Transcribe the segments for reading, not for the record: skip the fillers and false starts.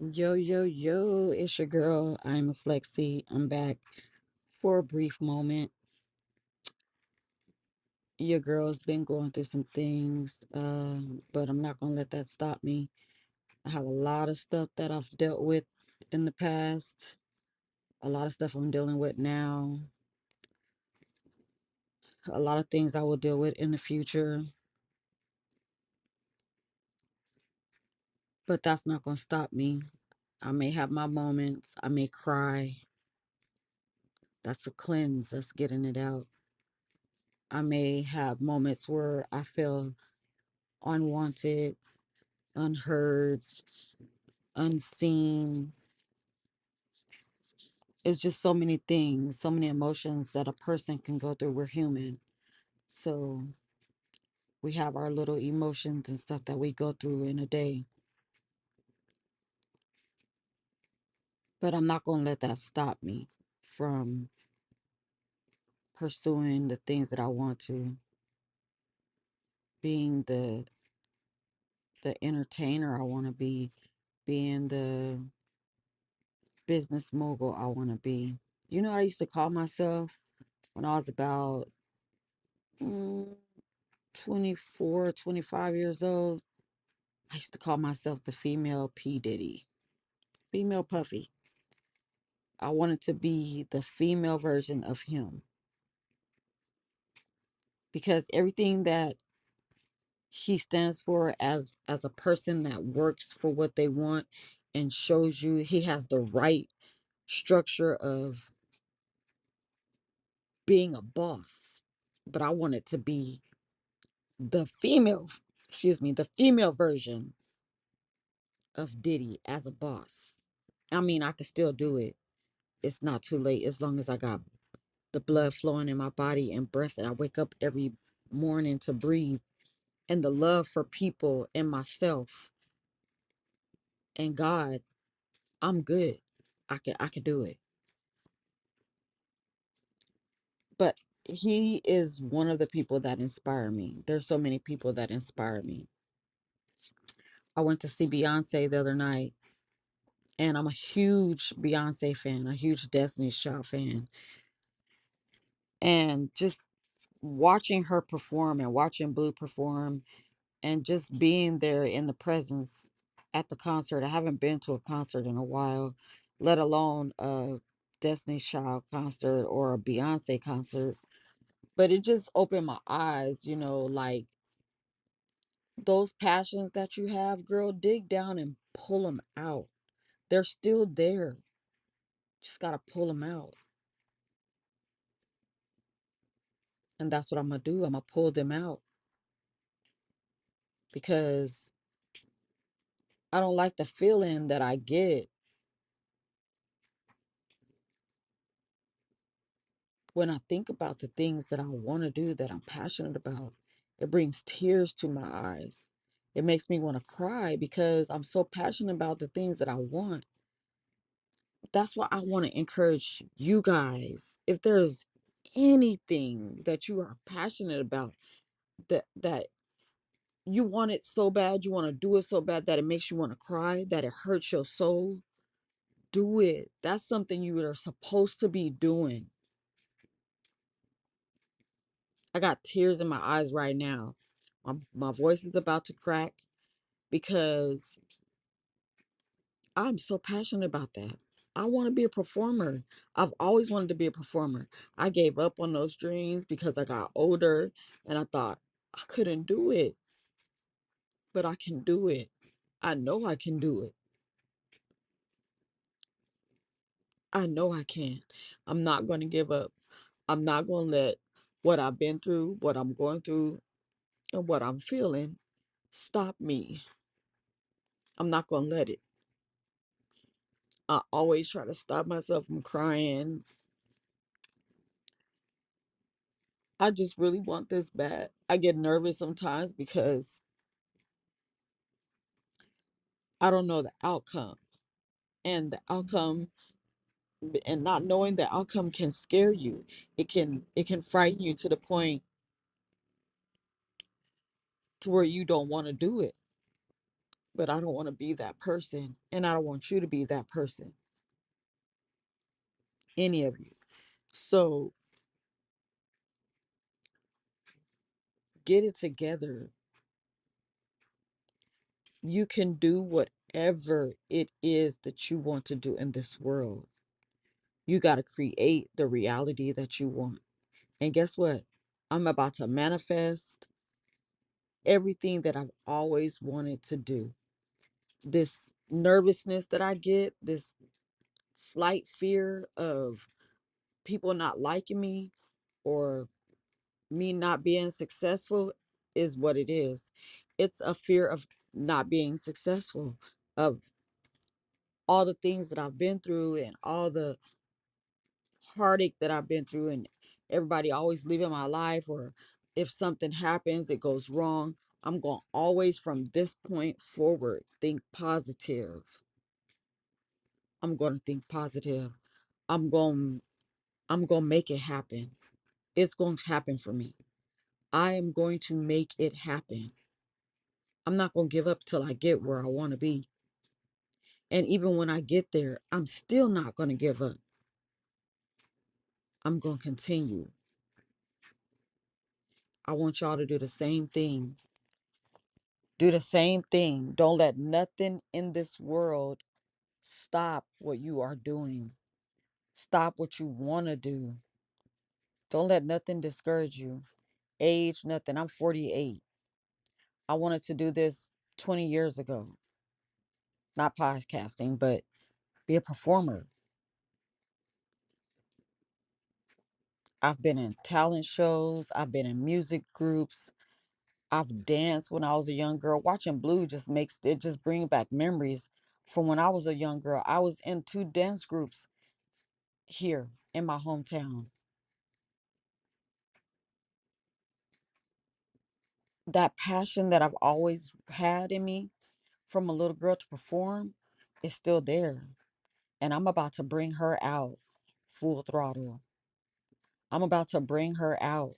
Yo, yo, yo, it's your girl. I'm Miss Lexi. I'm back for a brief moment. Your girl's been going through some things, but I'm not going to let that stop me. I have a lot of stuff that I've dealt with in the past, a lot of stuff I'm dealing with now, a lot of things I will deal with in the future, but that's not going to stop me. I may have my moments, I may cry. That's a cleanse, that's getting it out. I may have moments where I feel unwanted, unheard, unseen. It's just so many things, so many emotions that a person can go through. We're human. So we have our little emotions and stuff that we go through in a day. But I'm not going to let that stop me from pursuing the things that I want to, being the entertainer I want to be, being the business mogul I want to be. You know what I used to call myself when I was about mm, 24, 25 years old? I used to call myself the female P. Diddy, female Puffy. I wanted to be the female version of him because everything that he stands for as a person that works for what they want and shows you he has the right structure of being a boss. But I wanted to be the female, excuse me, the female version of Diddy as a boss. I mean, I could still do it. It's not too late as long as I got the blood flowing in my body and breath that I wake up every morning to breathe, and the love for people and myself and God. I'm good. I can do it. But he is one of the people that inspire me. There's so many people that inspire me. I went to see Beyonce the other night, and I'm a huge Beyonce fan, a huge Destiny's Child fan. And just watching her perform and watching Blue perform and just being there in the presence at the concert. I haven't been to a concert in a while, let alone a Destiny's Child concert or a Beyonce concert. But it just opened my eyes, like those passions that you have, girl, dig down and pull them out. They're still there. Just got to pull them out. And that's what I'm going to do. I'm going to pull them out because I don't like the feeling that I get when I think about the things that I want to do, that I'm passionate about. It brings tears to my eyes. It makes me want to cry because I'm so passionate about the things that I want. That's why I want to encourage you guys. If there's anything that you are passionate about, that you want it so bad, you want to do it so bad that it makes you want to cry, that it hurts your soul, do it. That's something you are supposed to be doing. I got tears in my eyes right now. My voice is about to crack because I'm so passionate about that. I want to be a performer. I've always wanted to be a performer. I gave up on those dreams because I got older and I thought I couldn't do it, but I can do it. I know I can do it. I know I can. I'm not going to give up. I'm not going to let what I've been through, what I'm going through, and what I'm feeling stop me. I'm not going to let it. I always try to stop myself from crying. I just really want this bad. I get nervous sometimes because I don't know the outcome. And the outcome and not knowing the outcome can scare you. It can frighten you to the point to where you don't want to do it. but I don't want to be that person. And I don't want you to be that person, any of you. So get it together. You can do whatever it is that you want to do in this world. You got to create the reality that you want. And guess what? I'm about to manifest everything that I've always wanted to do. This nervousness that I get, this slight fear of people not liking me or me not being successful is what it is. It's a fear of not being successful, of all the things that I've been through and all the heartache that I've been through, and everybody always leaving my life, or if something happens, it goes wrong. I'm going to always from this point forward think positive. I'm going to think positive. I'm going I'm going to make it happen. It's going to happen for me. I am going to make it happen. I'm not going to give up till I get where I want to be. And even when I get there, I'm still not going to give up. I'm going to continue. I want y'all to do the same thing. Do the same thing. Don't let nothing in this world stop what you are doing. Stop what you want to do. Don't let nothing discourage you. Age, nothing. I'm 48. I wanted to do this 20 years ago. Not podcasting, but be a performer. I've been in talent shows, I've been in music groups, I've danced when I was a young girl. Watching Blue just makes it just bring back memories from when I was a young girl. I was in two dance groups here in my hometown. That passion that I've always had in me from a little girl to perform is still there. And I'm about to bring her out full throttle. I'm about to bring her out.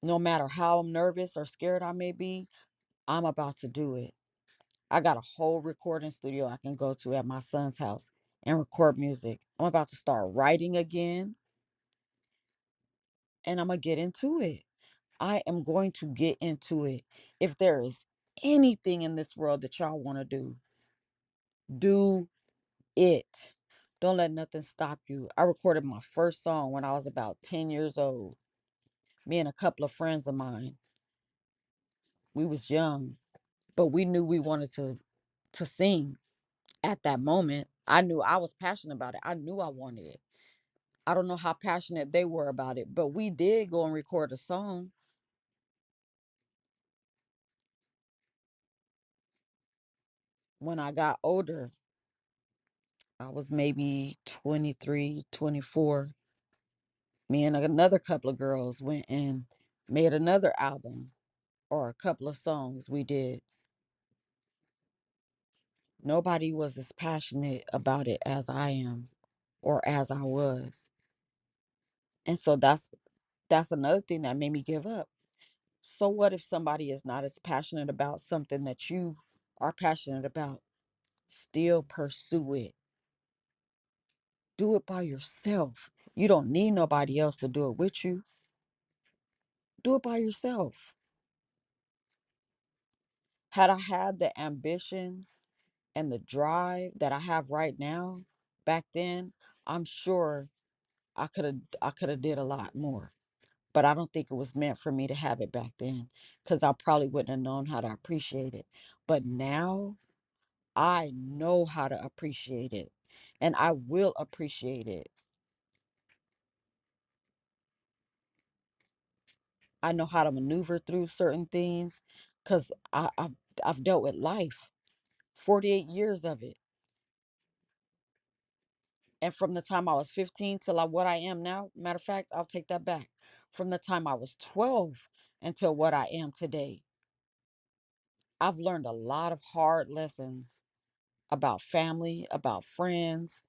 No matter how nervous or scared I may be, I'm about to do it. I got a whole recording studio I can go to at my son's house and record music. I'm about to start writing again, and I'm going to get into it. I am going to get into it. If there is anything in this world that y'all want to do it. Don't let nothing stop you. I recorded my first song when I was about 10 years old. Me and a couple of friends of mine. We was young, but we knew we wanted to sing at that moment. I knew I was passionate about it. I knew I wanted it. I don't know how passionate they were about it, but we did go and record a song. When I got older, I was maybe 23, 24. Me and another couple of girls went and made another album or a couple of songs we did. Nobody was as passionate about it as I am or as I was. And so that's another thing that made me give up. So what if somebody is not as passionate about something that you are passionate about? Still pursue it. Do it by yourself. You don't need nobody else to do it with you. Do it by yourself. Had I had the ambition and the drive that I have right now back then, I'm sure I could have did a lot more. But I don't think it was meant for me to have it back then cuz I probably wouldn't have known how to appreciate it. But now I know how to appreciate it, and I will appreciate it. I know how to maneuver through certain things because I've dealt with life, 48 years of it. And from the time I was 15 till what I am now, matter of fact, I'll take that back. From the time I was 12 until what I am today, I've learned a lot of hard lessons about family, about friends,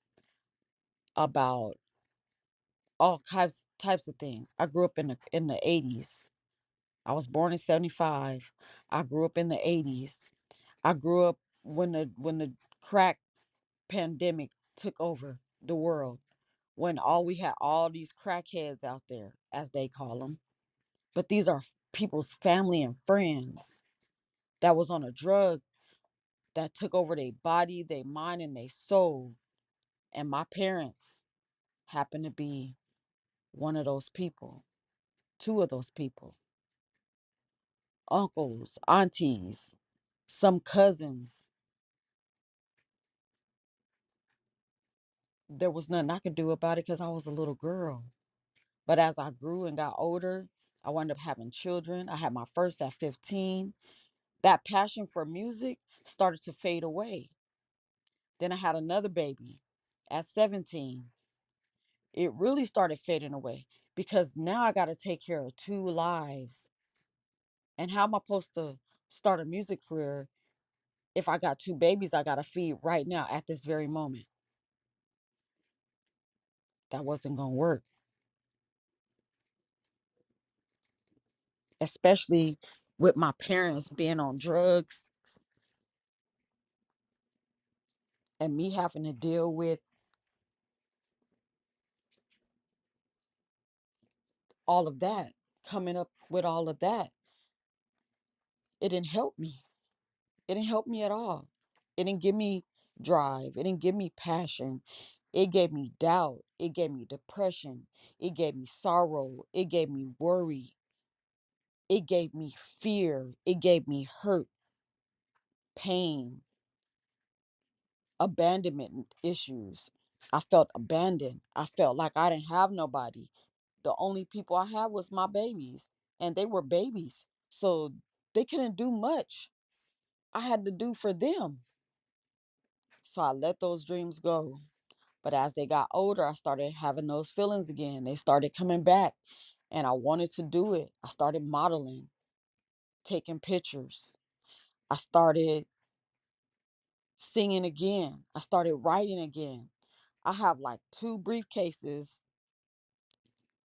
about all types of things. I grew up in the 80s. I was born in 75. I grew up in the 80s. I grew up when the crack pandemic took over the world, when all we had all these crackheads out there, as they call them. But these are people's family and friends that was on a drug that took over their body, their mind, and their soul. And my parents happened to be one of those people, two of those people, uncles, aunties, some cousins. There was nothing I could do about it because I was a little girl. But as I grew and got older, I wound up having children. I had my first at 15. That passion for music started to fade away. Then I had another baby at 17. It really started fading away because now I got to take care of two lives. And how am I supposed to start a music career if I got two babies I got to feed right now at this very moment? That wasn't going to work, especially with my parents being on drugs and me having to deal with all of that, coming up with all of that. It didn't help me. It didn't help me at all. It didn't give me drive. It didn't give me passion. It gave me doubt. It gave me depression. It gave me sorrow. It gave me worry. It gave me fear. It gave me hurt, pain, abandonment issues. I felt abandoned. I felt like I didn't have nobody. The only people I had was my babies, and they were babies. So they couldn't do much. I had to do for them. So I let those dreams go. But as they got older, I started having those feelings again. They started coming back, and I wanted to do it. I started modeling, taking pictures. I started singing again. I started writing again. I have like two briefcases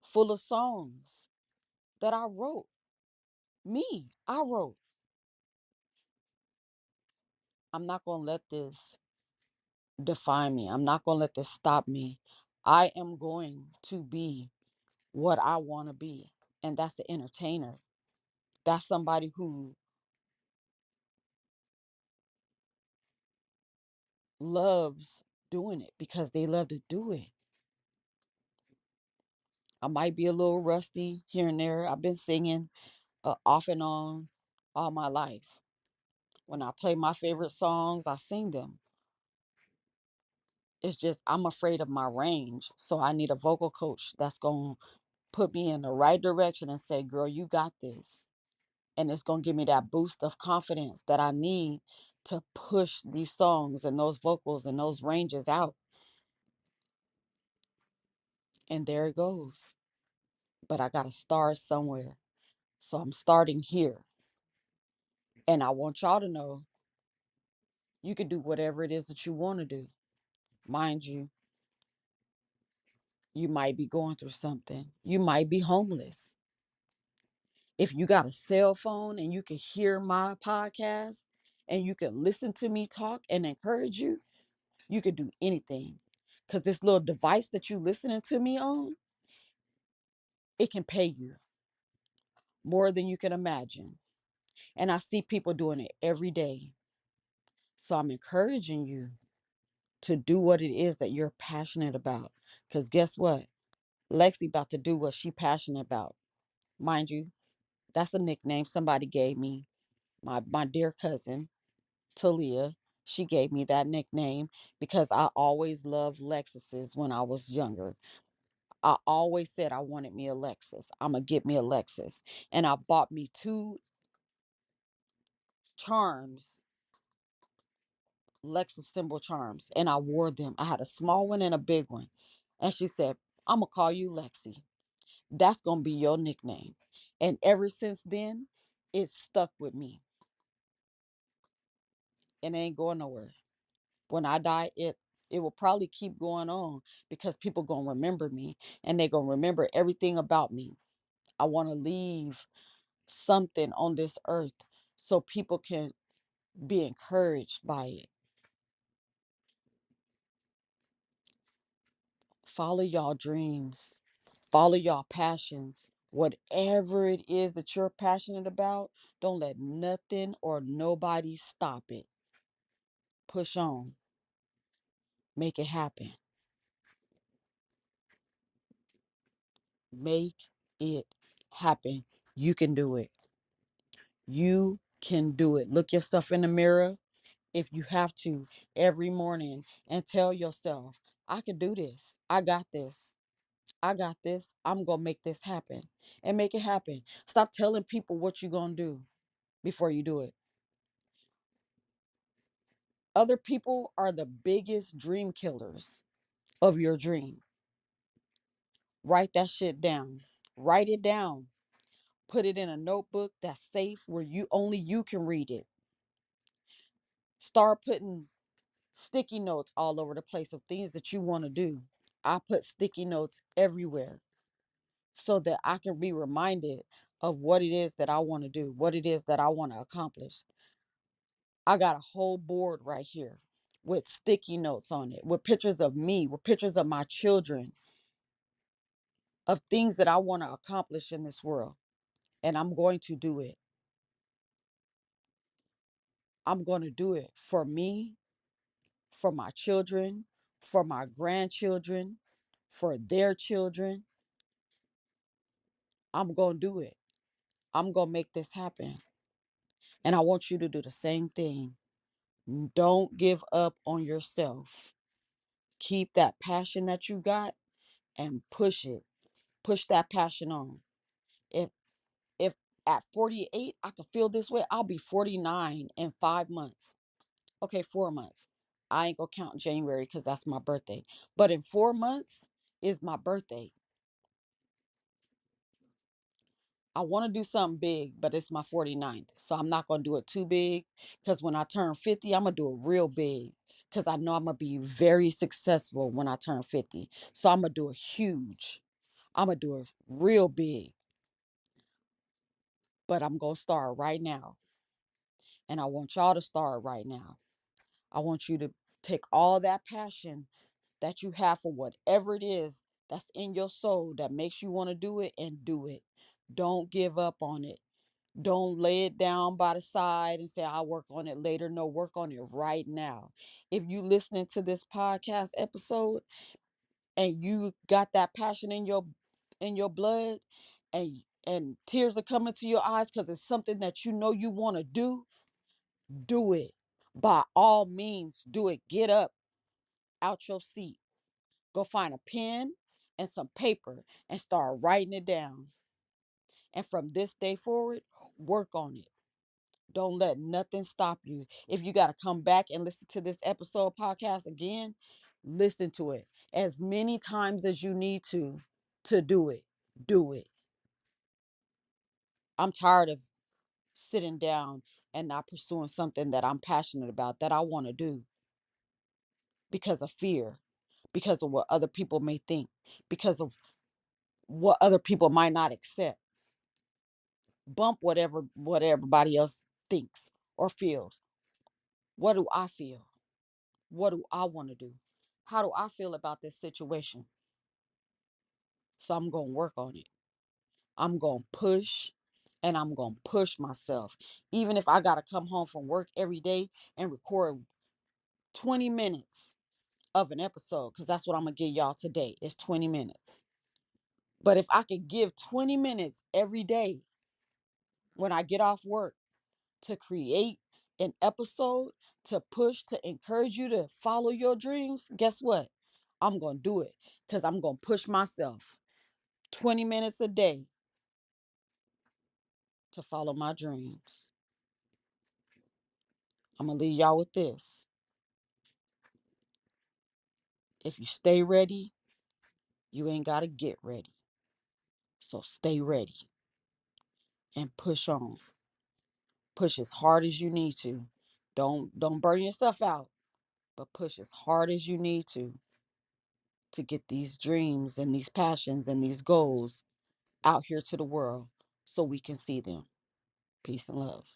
full of songs that I wrote. I wrote. I'm not going to let this define me. I'm not going to let this stop me. I am going to be what I want to be. And that's an entertainer. That's somebody who loves doing it because they love to do it. I might be a little rusty here and there. I've been singing off and on all my life. When I play my favorite songs, I sing them. It's just I'm afraid of my range. So I need a vocal coach that's going to put me in the right direction and say, girl, you got this. And it's going to give me that boost of confidence that I need to push these songs and those vocals and those ranges out. And there it goes. But I got to start somewhere. So I'm starting here. And I want y'all to know you can do whatever it is that you want to do. Mind you, you might be going through something. You might be homeless. If you got a cell phone and you can hear my podcast and you can listen to me talk and encourage you, you can do anything. Because this little device that you listening to me on, it can pay you more than you can imagine. And I see people doing it every day. So I'm encouraging you to do what it is that you're passionate about. Because guess what? Lexi about to do what she passionate about. Mind you, that's a nickname somebody gave me. My dear cousin, Talia, she gave me that nickname because I always loved Lexuses when I was younger. I always said I wanted me a Lexus. I'm going to get me a Lexus. And I bought me two charms, Lexus symbol charms, and I wore them. I had a small one and a big one. And she said, I'm going to call you Lexi. That's going to be your nickname. And ever since then, it stuck with me. And it ain't going nowhere. When I die, it will probably keep going on because people going to remember me and they going to remember everything about me. I want to leave something on this earth so people can Be encouraged by it. Follow y'all dreams. Follow y'all passions. Whatever it is that you're passionate about, don't let nothing or nobody stop it. Push on. Make it happen. Make it happen. You can do it. You can do it. Look yourself in the mirror if you have to every morning and tell yourself, I can do this. I got this. I got this. I'm going to make this happen and make it happen. Stop telling people what you're going to do before you do it. Other people are the biggest dream killers of your dream. Write that shit down. Write it down. Put it in a notebook that's safe where you can read it. Start putting sticky notes all over the place of things that you want to do. I put sticky notes everywhere so that I can be reminded of what it is that I want to do, what it is that I want to accomplish. I got a whole board right here with sticky notes on it, with pictures of me, with pictures of my children, of things that I want to accomplish in this world. And I'm going to do it. I'm going to do it for me, for my children, for my grandchildren, for their children. I'm going to do it. I'm going to make this happen. And I want you to do the same thing. Don't give up on yourself. Keep that passion that you got and push it. Push that passion on. If if at 48 I could feel this way, I'll be 49 in 5 months. Okay, 4 months. I ain't gonna count January because that's my birthday. But in 4 months is my birthday. I want to do something big, but it's my 49th. So I'm not going to do it too big because when I turn 50, I'm going to do it real big because I know I'm going to be very successful when I turn 50. So I'm going to do it huge. I'm going to do it real big, but I'm going to start right now. And I want y'all to start right now. I want you to take all that passion that you have for whatever it is that's in your soul that makes you want to do it and do it. Don't give up on it. Don't lay it down by the side and say, I'll work on it later. No, work on it right now. If you listening to this podcast episode and you got that passion in your blood and tears are coming to your eyes because it's something that you know you want to do it. By all means, do it. Get up out your seat. Go find a pen and some paper and start writing it down. And from this day forward, work on it. Don't let nothing stop you. If you got to come back and listen to this episode podcast again, listen to it as many times as you need to do it. Do it. I'm tired of sitting down and not pursuing something that I'm passionate about, that I want to do because of fear, because of what other people may think, because of what other people might not accept. Bump what everybody else thinks or feels. What do I feel? What do I want to do? How do I feel about this situation? So I'm going to work on it. I'm going to push and I'm going to push myself. Even if I got to come home from work every day and record 20 minutes of an episode, because that's what I'm going to give y'all today is 20 minutes. But if I could give 20 minutes every day when I get off work to create an episode, to push, to encourage you to follow your dreams, guess what? I'm going to do it because I'm going to push myself 20 minutes a day to follow my dreams. I'm going to leave y'all with this. If you stay ready, you ain't got to get ready. So stay ready and push on. Push as hard as you need to. Don't burn yourself out, but push as hard as you need to get these dreams and these passions and these goals out here to the world so we can see them. Peace and love.